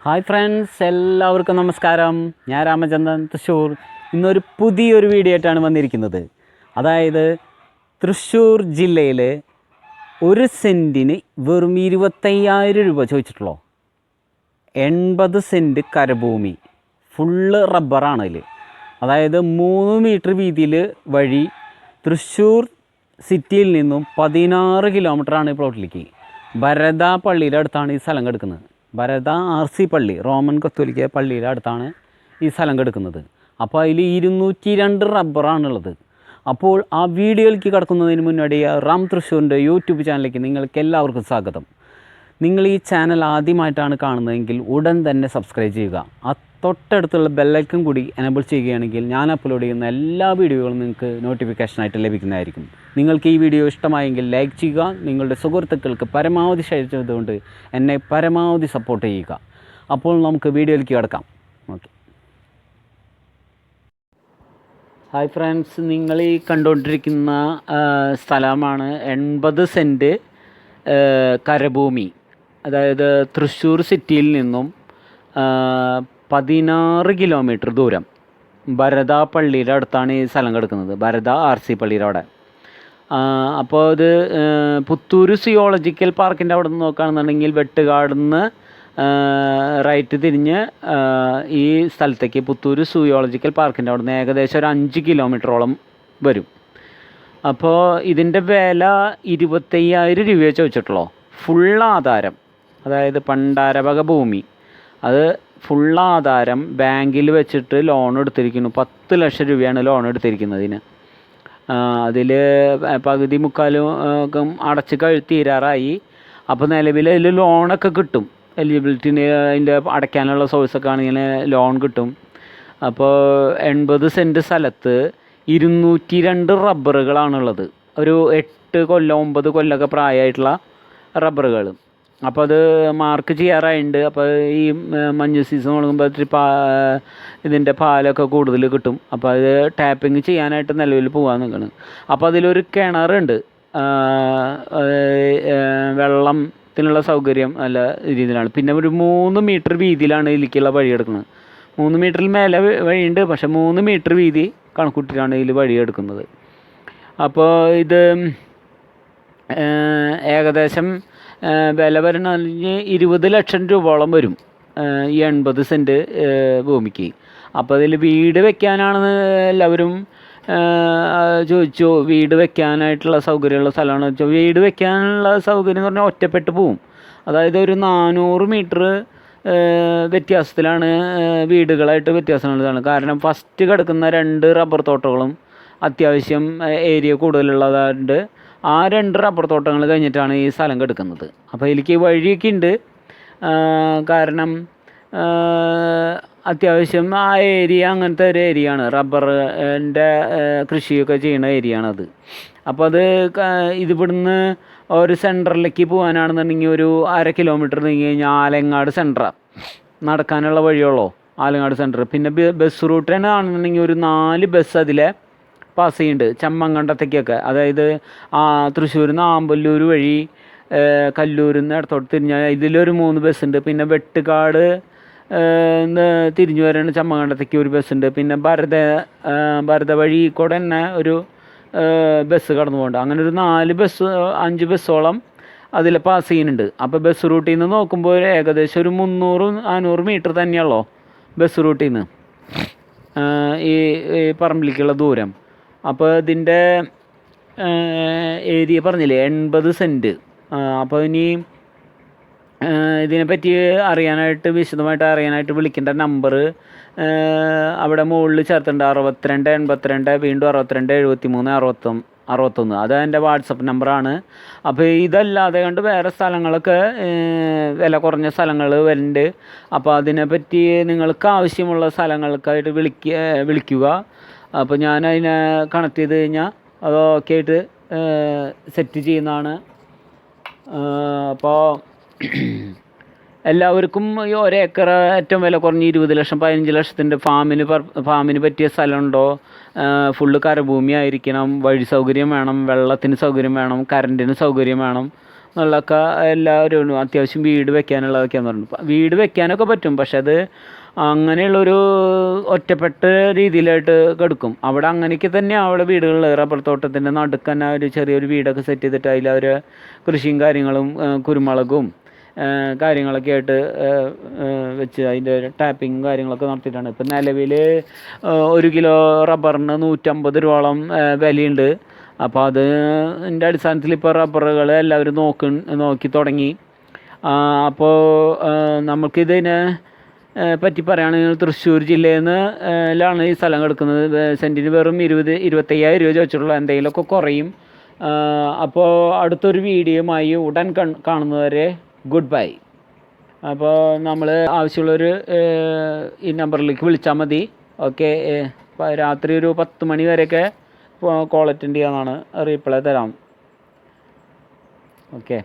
Hi friends, എല്ലാവർക്കും നമസ്കാരം. ഞാൻ രാമചന്ദ്രൻ, തൃശ്ശൂർ. ഇന്നൊരു പുതിയൊരു വീഡിയോ ആയിട്ടാണ് വന്നിരിക്കുന്നത്. അതായത് തൃശ്ശൂർ ജില്ലയിൽ ഒരു സെൻറ്റിന് വെറും 25,000 രൂപ ചോദിച്ചിട്ടുള്ളൂ. 80 സെൻറ്റ് കരഭൂമി, ഫുള്ള് റബ്ബറാണ് അതിൽ. അതായത് 3 മീറ്റർ വീതിയിൽ വഴി തൃശ്ശൂർ സിറ്റിയിൽ നിന്നും 16 കിലോമീറ്ററാണ് ഈ പ്ലോട്ടിലേക്ക്. ഭരത പള്ളിയുടെ അടുത്താണ് ഈ സ്ഥലം കിടക്കുന്നത്. ഭരത RC പള്ളി, റോമൻ കത്തോലിക്ക പള്ളിയുടെ അടുത്താണ് ഈ സ്ഥലം കിടക്കുന്നത്. അപ്പോൾ അതിൽ 202 റബ്ബറാണുള്ളത്. അപ്പോൾ ആ വീഡിയോയിലേക്ക് കിടക്കുന്നതിന് മുന്നോടി റാം തൃശ്ശൂരിൻ്റെ യൂട്യൂബ് ചാനലിലേക്ക് നിങ്ങൾക്ക് എല്ലാവർക്കും സ്വാഗതം. നിങ്ങൾ ഈ ചാനൽ ആദ്യമായിട്ടാണ് കാണുന്നതെങ്കിൽ ഉടൻ തന്നെ സബ്സ്ക്രൈബ് ചെയ്യുക. ആ തൊട്ടടുത്തുള്ള ബെല്ലൈക്കൺ കൂടി എനേബിൾ ചെയ്യുകയാണെങ്കിൽ ഞാൻ അപ്ലോഡ് ചെയ്യുന്ന എല്ലാ വീഡിയോകളും നിങ്ങൾക്ക് നോട്ടിഫിക്കേഷനായിട്ട് ലഭിക്കുന്നതായിരിക്കും. നിങ്ങൾക്ക് ഈ വീഡിയോ ഇഷ്ടമായെങ്കിൽ ലൈക്ക് ചെയ്യുക. നിങ്ങളുടെ സുഹൃത്തുക്കൾക്ക് പരമാവധി ഷെയർ ചെയ്തുകൊണ്ട് എന്നെ പരമാവധി സപ്പോർട്ട് ചെയ്യുക. അപ്പോൾ നമുക്ക് വീഡിയോയിലേക്ക് കിടക്കാം. ഓക്കെ. ഹായ് ഫ്രണ്ട്സ്, നിങ്ങൾ ഈ കണ്ടുകൊണ്ടിരിക്കുന്ന സ്ഥലമാണ് 80 സെൻറ്റ് കരഭൂമി. അതായത് തൃശ്ശൂർ സിറ്റിയിൽ നിന്നും 16 കിലോമീറ്റർ ദൂരം ഭരത പള്ളിയുടെ അടുത്താണ് ഈ സ്ഥലം കിടക്കുന്നത്. ഭരത RC പള്ളിയുടെ അവിടെ. അപ്പോൾ ഇത് പുത്തൂർ സുയോളജിക്കൽ പാർക്കിൻ്റെ അവിടെ നിന്ന് നോക്കുകയാണെന്നുണ്ടെങ്കിൽ വെട്ടുകാടുന്ന് റൈറ്റ് തിരിഞ്ഞ് ഈ സ്ഥലത്തേക്ക് പുത്തൂർ സുയോളജിക്കൽ പാർക്കിൻ്റെ അവിടെ നിന്ന് ഏകദേശം ഒരു 5 കിലോമീറ്ററോളം വരും. അപ്പോൾ ഇതിൻ്റെ വില 25,000 രൂപയെ ചോദിച്ചിട്ടുള്ളൂ. ഫുള്ളാധാരം, അതായത് പണ്ടാരവക ഭൂമി, അത് ഫുള്ളാധാരം ബാങ്കിൽ വെച്ചിട്ട് ലോൺ എടുത്തിരിക്കുന്നു. 10 ലക്ഷം രൂപയാണ് ലോൺ എടുത്തിരിക്കുന്നതിന്. അതിൽ പകുതി മുക്കാലും അടച്ച് തീരാറായി. അപ്പോൾ നിലവിൽ അതിൽ ലോണൊക്കെ കിട്ടും. എലിജിബിലിറ്റിന് അതിൻ്റെ അടയ്ക്കാനുള്ള സോഴ്സൊക്കെ ആണെങ്കിൽ ലോൺ കിട്ടും. അപ്പോൾ 80 സെൻറ്റ് സ്ഥലത്ത് 202 റബ്ബറുകളാണുള്ളത്. ഒരു 8 കൊല്ലം 9 കൊല്ലമൊക്കെ പ്രായമായിട്ടുള്ള റബ്ബറുകൾ. അപ്പോൾ അത് മാർക്ക് ചെയ്യാറായിട്ടുണ്ട്. അപ്പോൾ ഈ മഞ്ഞ് സീസൺ തുടങ്ങുമ്പോൾ ഇതിൻ്റെ പാലൊക്കെ കൂടുതൽ കിട്ടും. അപ്പോൾ അത് ടാപ്പിങ് ചെയ്യാനായിട്ട് നിലവിൽ പോകാൻ നിൽക്കണം. അപ്പോൾ അതിലൊരു കിണറുണ്ട്. വെള്ളത്തിനുള്ള സൗകര്യം നല്ല രീതിയിലാണ്. പിന്നെ ഒരു 3 മീറ്റർ വീതിയിലാണ് ഇതിലേക്കുള്ള വഴി എടുക്കുന്നത്. 3 മീറ്ററിൽ മേലെ വഴിയുണ്ട്, പക്ഷേ 3 മീറ്റർ വീതി കണക്കൂട്ടിയിട്ടാണ് ഇതിൽ വഴി എടുക്കുന്നത്. അപ്പോൾ ഇത് ഏകദേശം വില വരുന്ന 20 ലക്ഷം രൂപയോളം വരും ഈ 80 സെൻറ്റ് ഭൂമിക്ക്. അപ്പോൾ അതിൽ വീട് വെക്കാനാണെന്ന് എല്ലാവരും ചോദിച്ചു. വീട് വെക്കാനായിട്ടുള്ള സൗകര്യമുള്ള സ്ഥലമാണെന്ന് വെച്ചാൽ വീട് വെക്കാനുള്ള സൗകര്യം എന്ന് പറഞ്ഞാൽ ഒറ്റപ്പെട്ട് പോവും. അതായത് ഒരു 400 മീറ്റർ വ്യത്യാസത്തിലാണ് വീടുകളായിട്ട് വ്യത്യാസമുള്ളതാണ്. കാരണം ഫസ്റ്റ് കിടക്കുന്ന 2 റബ്ബർ തോട്ടങ്ങളും അത്യാവശ്യം ഏരിയ കൂടുതലുള്ളതുകൊണ്ട് ആ 2 റബ്ബർ തോട്ടങ്ങൾ കഴിഞ്ഞിട്ടാണ് ഈ സ്ഥലം കിടക്കുന്നത്. അപ്പോൾ ഇതിലേക്ക് വഴിയൊക്കെ ഉണ്ട്. കാരണം അത്യാവശ്യം ആ ഏരിയ അങ്ങനത്തെ ഒരു ഏരിയ ആണ്. റബ്ബറിൻ്റെ കൃഷിയൊക്കെ ചെയ്യുന്ന ഏരിയ ആണത്. അപ്പോൾ അത് ഇതിവിടുന്ന് ഒരു സെൻറ്ററിലേക്ക് പോകാനാണെന്നുണ്ടെങ്കിൽ ഒരു 1/2 കിലോമീറ്റർ നീങ്ങി കഴിഞ്ഞാൽ ആലങ്ങാട് സെൻറ്ററാണ് നടക്കാനുള്ള വഴിയുള്ളൂ. ആലങ്ങാട് സെൻറ്റർ. പിന്നെ ബസ് റൂട്ട് തന്നെ ആണെന്നുണ്ടെങ്കിൽ ഒരു 4 ബസ് അതിലെ പാസ് ചെയ്യുന്നുണ്ട് ചമ്മങ്കണ്ടത്തേക്കൊക്കെ. അതായത് തൃശ്ശൂരിൽ നിന്ന് ആമ്പല്ലൂർ വഴി കല്ലൂരിൽ നിന്ന് ഇടത്തോട്ട് തിരിഞ്ഞാൽ ഇതിലൊരു 3 ബസ്സുണ്ട്. പിന്നെ വെട്ടുകാട് തിരിഞ്ഞു വരാണ് ചമ്മങ്കണ്ടത്തേക്ക് ഒരു ബസ്സുണ്ട്. പിന്നെ ഭരത വഴി കൂടെ തന്നെ ഒരു ബസ് കടന്നു പോകുന്നുണ്ട്. അങ്ങനെ ഒരു 5 ബസ്സോളം അതിൽ പാസ് ചെയ്യുന്നുണ്ട്. അപ്പോൾ ബസ് റൂട്ടിൽ നിന്ന് നോക്കുമ്പോൾ ഏകദേശം ഒരു 300-400 മീറ്റർ തന്നെയുള്ളൂ ബസ് റൂട്ടിൽ നിന്ന് ഈ പറമ്പിലേക്കുള്ള ദൂരം. അപ്പോൾ ഇതിൻ്റെ ഏരിയ പറഞ്ഞില്ലേ 80 സെൻറ്റ്. അപ്പോൾ ഇനി ഇതിനെപ്പറ്റി വിശദമായിട്ട് അറിയാനായിട്ട് വിളിക്കേണ്ട നമ്പർ അവിടെ മുകളിൽ ചേർത്തിട്ടുണ്ട്. 62 82 വീണ്ടും 62 73 61. അത് എൻ്റെ വാട്സപ്പ് നമ്പറാണ്. അപ്പോൾ ഇതല്ലാതെ കണ്ട് വേറെ സ്ഥലങ്ങളൊക്കെ വില കുറഞ്ഞ സ്ഥലങ്ങൾ വരുന്നുണ്ട്. അപ്പോൾ അതിനെപ്പറ്റി നിങ്ങൾക്ക് ആവശ്യമുള്ള സ്ഥലങ്ങൾക്കായിട്ട് വിളിക്കുക. അപ്പോൾ ഞാൻ അതിനെ കണക്ട് ചെയ്ത് കഴിഞ്ഞാൽ അത് ഓക്കെ ആയിട്ട് സെറ്റ് ചെയ്യുന്നതാണ്. അപ്പോൾ എല്ലാവർക്കും ഈ 1 ഏക്കർ ഏറ്റവും വില കുറഞ്ഞ് 20 ലക്ഷം 15 ലക്ഷത്തിൻ്റെ ഫാമിന് പറ്റിയ സ്ഥലമുണ്ടോ? ഫുള്ള് കരഭൂമി ആയിരിക്കണം. വഴി സൗകര്യം വേണം, വെള്ളത്തിന് സൗകര്യം വേണം, കറണ്ടിന് സൗകര്യം വേണം. എന്നുള്ളതൊക്കെ എല്ലാവരും അത്യാവശ്യം വീട് വെക്കാനുള്ളതൊക്കെയാന്ന് പറഞ്ഞു. വീട് വെക്കാനൊക്കെ പറ്റും, പക്ഷെ അത് അങ്ങനെയുള്ളൊരു ഒറ്റപ്പെട്ട രീതിയിലായിട്ട് കിടക്കും. അവിടെ അങ്ങനെയൊക്കെ തന്നെയാണ് അവിടെ വീടുകളിൽ. റബ്ബർ തോട്ടത്തിൻ്റെ നടുക്ക് തന്നെ ഒരു ചെറിയൊരു വീടൊക്കെ സെറ്റ് ചെയ്തിട്ട് അതിലവർ കൃഷിയും കാര്യങ്ങളും കുരുമുളകും കാര്യങ്ങളൊക്കെ ആയിട്ട് വെച്ച് അതിൻ്റെ ടാപ്പിങ് കാര്യങ്ങളൊക്കെ നടത്തിയിട്ടാണ്. ഇപ്പം നിലവിൽ 1 കിലോ റബ്ബറിന് 150 രൂപയോളം വിലയുണ്ട്. അപ്പോൾ അതിൻ്റെ അടിസ്ഥാനത്തിൽ ഇപ്പോൾ റബ്ബറുകൾ എല്ലാവരും നോക്കി തുടങ്ങി. അപ്പോൾ നമുക്കിതിനെ പറ്റി പറയുകയാണെങ്കിൽ തൃശ്ശൂർ ജില്ലയിൽ നിന്നാണ് ഈ സ്ഥലം കിടക്കുന്നത്. സെൻറ്റിന് വെറും 25,000 രൂപ ചോദിച്ചിട്ടുള്ള, എന്തെങ്കിലുമൊക്കെ കുറയും. അപ്പോൾ അടുത്തൊരു വീഡിയോയുമായി ഉടൻ കാണുന്നവരെ ഗുഡ് ബൈ. അപ്പോൾ നമ്മൾ ആവശ്യമുള്ളൊരു ഈ നമ്പറിലേക്ക് വിളിച്ചാൽ മതി. ഓക്കെ, രാത്രി ഒരു 10 മണി വരെയൊക്കെ കോൾ അറ്റൻഡ് ചെയ്യാനാണ്, റീപ്ലൈ തരാം. ഓക്കെ.